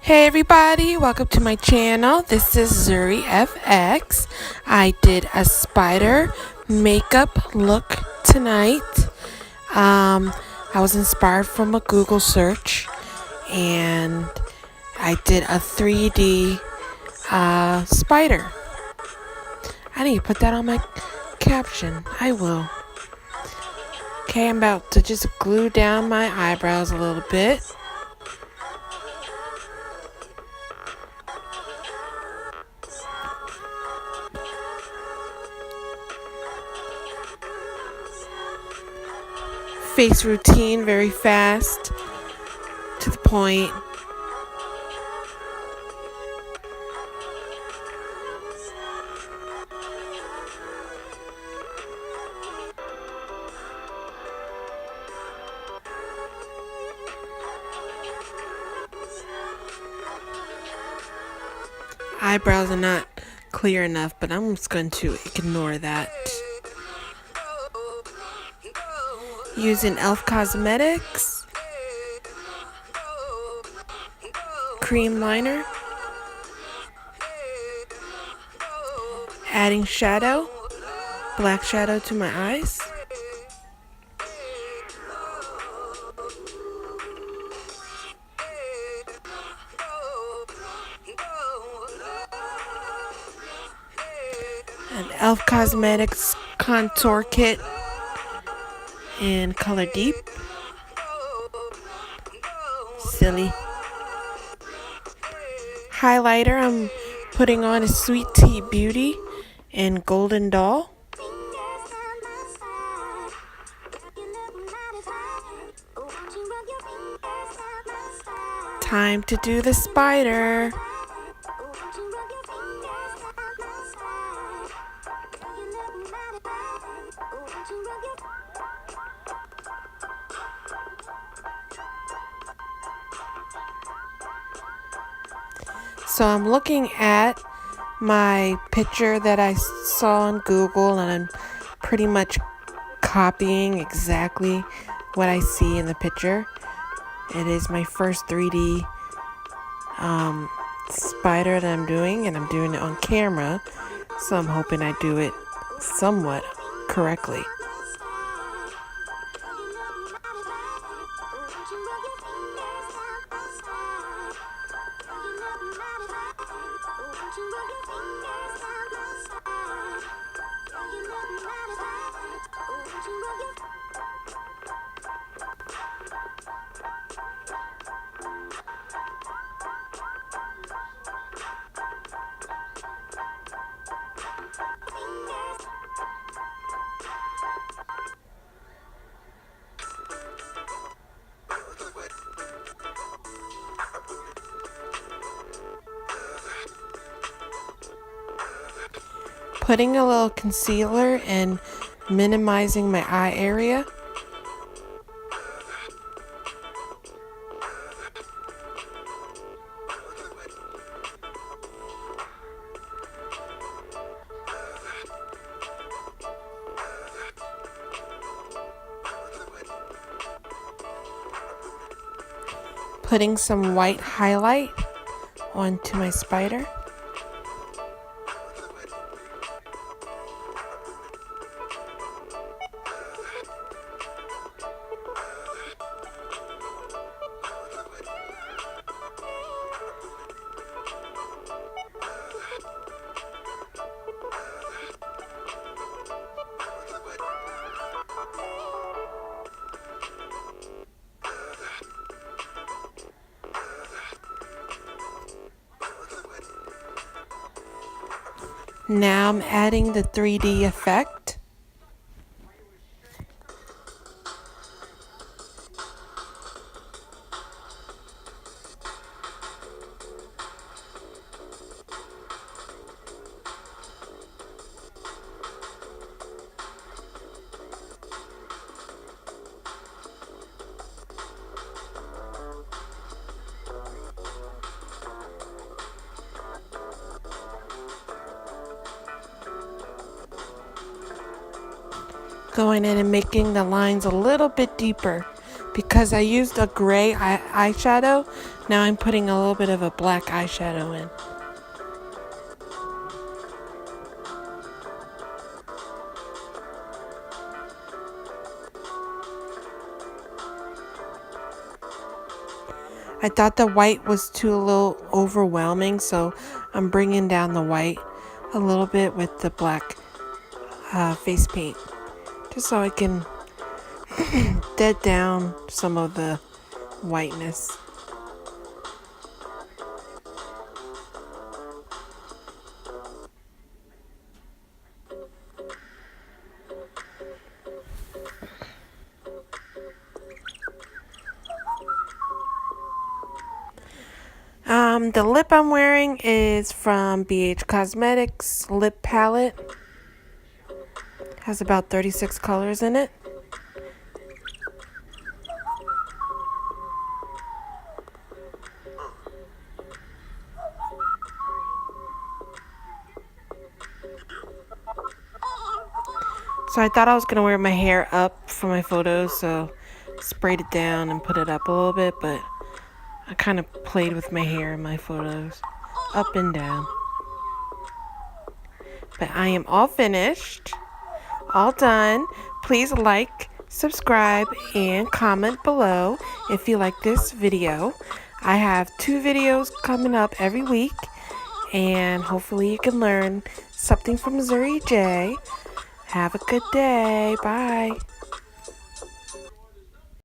Hey everybody, welcome to my channel. This is Zuri FX. I did a spider makeup look tonight. I was inspired from a Google search and I did a 3D spider. I need to put that on my caption. I will. Okay, I'm about to just glue down my eyebrows a little bit. Face routine, very fast, to the point. Eyebrows are not clear enough, but I'm just going to ignore that. Using e.l.f. Cosmetics cream liner, adding shadow, black shadow to my eyes. An e.l.f. Cosmetics contour kit in color deep. Silly. Highlighter, I'm putting on a Sweet Tea Beauty in Golden Doll. Time to do the spider. So I'm looking at my picture that I saw on Google, and I'm pretty much copying exactly what I see in the picture. It is my first 3D spider that I'm doing, and I'm doing it on camera, so I'm hoping I do it somewhat correctly. Putting a little concealer and minimizing my eye area. Putting some white highlight onto my spider. Now I'm adding the 3D effect. Going in and making the lines a little bit deeper. Because I used a gray eyeshadow, Now I'm putting a little bit of a black eyeshadow in. I thought the white was a little overwhelming, so I'm bringing down the white a little bit with the black face paint, just so I can dead down some of the whiteness. The lip I'm wearing is from BH Cosmetics lip palette. Has about 36 colors in it. So I thought I was going to wear my hair up for my photos, so sprayed it down and put it up a little bit, but I kind of played with my hair in my photos, up and down. But I am all finished, all done. Please like, subscribe, and comment below if you like this video. I have 2 videos coming up every week, and hopefully you can learn something from Zuri J. Have a good day. Bye.